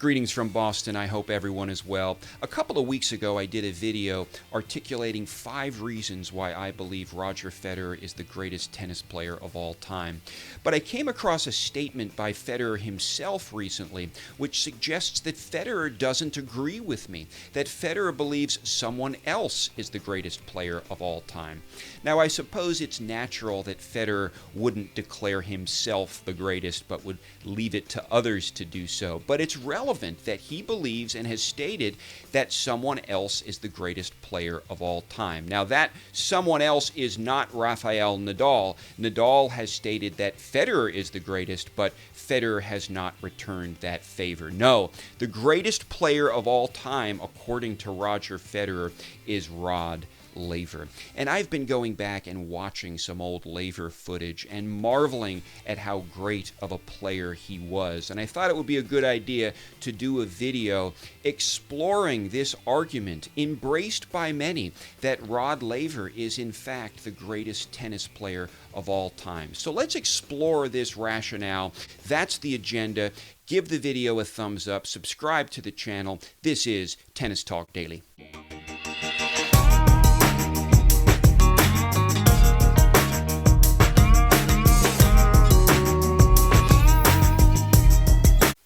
Greetings from Boston. I hope everyone is well. A couple of weeks ago, I did a video articulating 5 reasons why I believe Roger Federer is the greatest tennis player of all time. But I came across a statement by Federer himself recently, which suggests that Federer doesn't agree with me, that Federer believes someone else is the greatest player of all time. Now, I suppose it's natural that Federer wouldn't declare himself the greatest, but would leave it to others to do so. But it's relevant that he believes and has stated that someone else is the greatest player of all time. Now, that someone else is not Rafael Nadal. Nadal has stated that Federer is the greatest, but Federer has not returned that favor. No, the greatest player of all time, according to Roger Federer, is Rod Laver. And I've been going back and watching some old Laver footage and marveling at how great of a player he was. And I thought it would be a good idea to do a video exploring this argument, embraced by many, that Rod Laver is in fact the greatest tennis player of all time. So let's explore this rationale. That's the agenda. Give the video a thumbs up, subscribe to the channel. This is Tennis Talk Daily.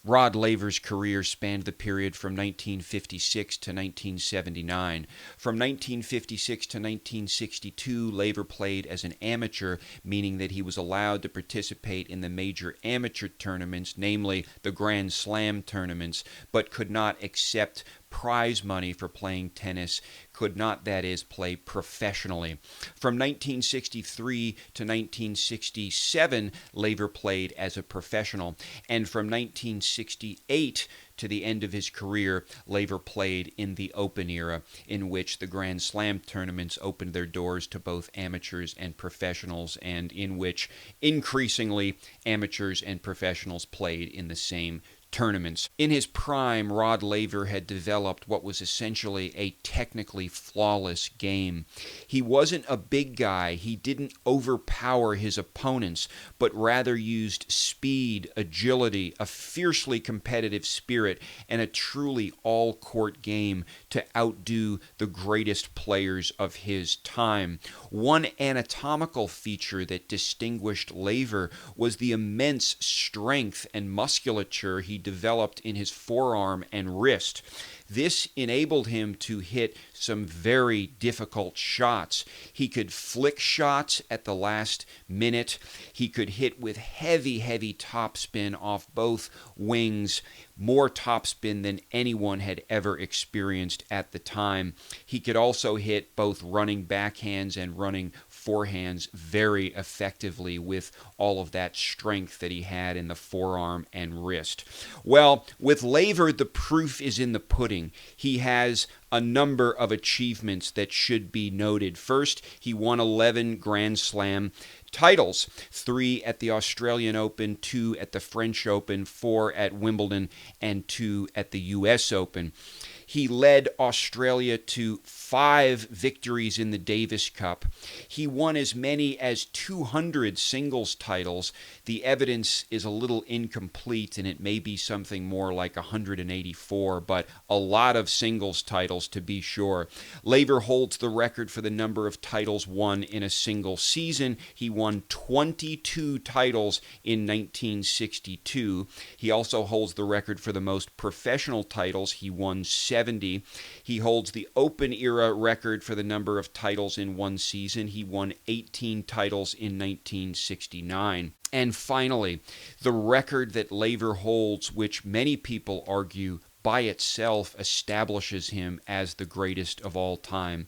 Rod Laver's career spanned the period from 1956 to 1979. From 1956 to 1962, Laver played as an amateur, meaning that he was allowed to participate in the major amateur tournaments, namely the Grand Slam tournaments, but could not accept prize money for playing tennis, could not, that is, play professionally. From 1963 to 1967, Laver played as a professional, and from 1968 to the end of his career, Laver played in the Open era, in which the Grand Slam tournaments opened their doors to both amateurs and professionals, and in which increasingly amateurs and professionals played in the same tournaments. In his prime, Rod Laver had developed what was essentially a technically flawless game. He wasn't a big guy. He didn't overpower his opponents, but rather used speed, agility, a fiercely competitive spirit, and a truly all-court game to outdo the greatest players of his time. One anatomical feature that distinguished Laver was the immense strength and musculature he developed in his forearm and wrist. This enabled him to hit some very difficult shots. He could flick shots at the last minute. He could hit with heavy, heavy topspin off both wings, more topspin than anyone had ever experienced at the time. He could also hit both running backhands and running forehands very effectively with all of that strength that he had in the forearm and wrist. Well, with Laver, the proof is in the pudding. He has a number of achievements that should be noted. First, he won 11 Grand Slam titles, 3 at the Australian Open, 2 at the French Open, 4 at Wimbledon, and 2 at the US Open. He led Australia to 5 victories in the Davis Cup. He won as many as 200 singles titles. The evidence is a little incomplete, and it may be something more like 184, but a lot of singles titles to be sure. Laver holds the record for the number of titles won in a single season. He won 22 titles in 1962. He also holds the record for the most professional titles. He won 70. He holds the Open era record for the number of titles in one season. He won 18 titles in 1969. And finally, the record that Laver holds, which many people argue by itself establishes him as the greatest of all time.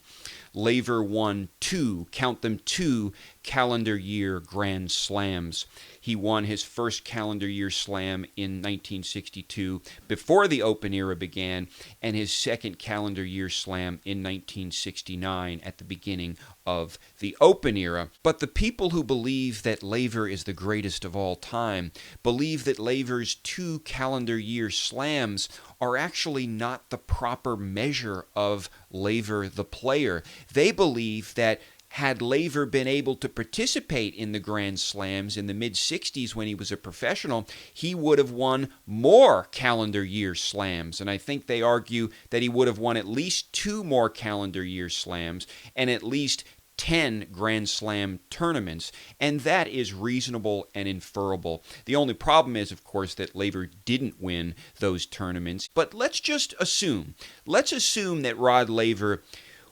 Laver won 2, count them 2, calendar year Grand Slams. He won his first calendar year slam in 1962 before the Open era began, and his second calendar year slam in 1969 at the beginning of the Open era. But the people who believe that Laver is the greatest of all time believe that Laver's 2 calendar year slams are actually not the proper measure of Laver the player. They believe that had Laver been able to participate in the Grand Slams in the mid-60s when he was a professional, he would have won more calendar year slams. And I think they argue that he would have won at least 2 more calendar year slams and at least 10 Grand Slam tournaments, and that is reasonable and inferable. The only problem is, of course, that Laver didn't win those tournaments. But let's just assume. Let's assume that Rod Laver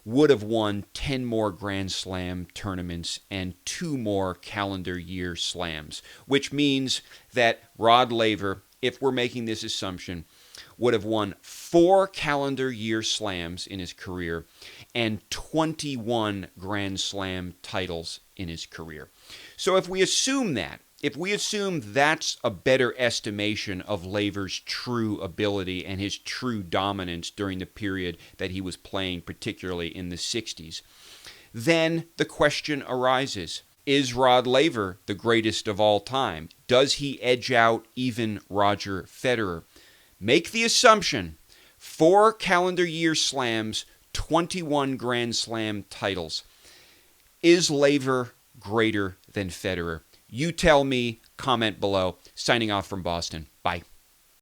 would have won 10 more Grand Slam tournaments and 2 more calendar year slams, which means that Rod Laver, if we're making this assumption, would have won 4 calendar year slams in his career and 21 Grand Slam titles in his career. So if we assume that's a better estimation of Laver's true ability and his true dominance during the period that he was playing, particularly in the 60s, then the question arises, is Rod Laver the greatest of all time? Does he edge out even Roger Federer? Make the assumption, 4 calendar year slams, 21 Grand Slam titles. Is Laver greater than Federer? You tell me, comment below. Signing off from Boston.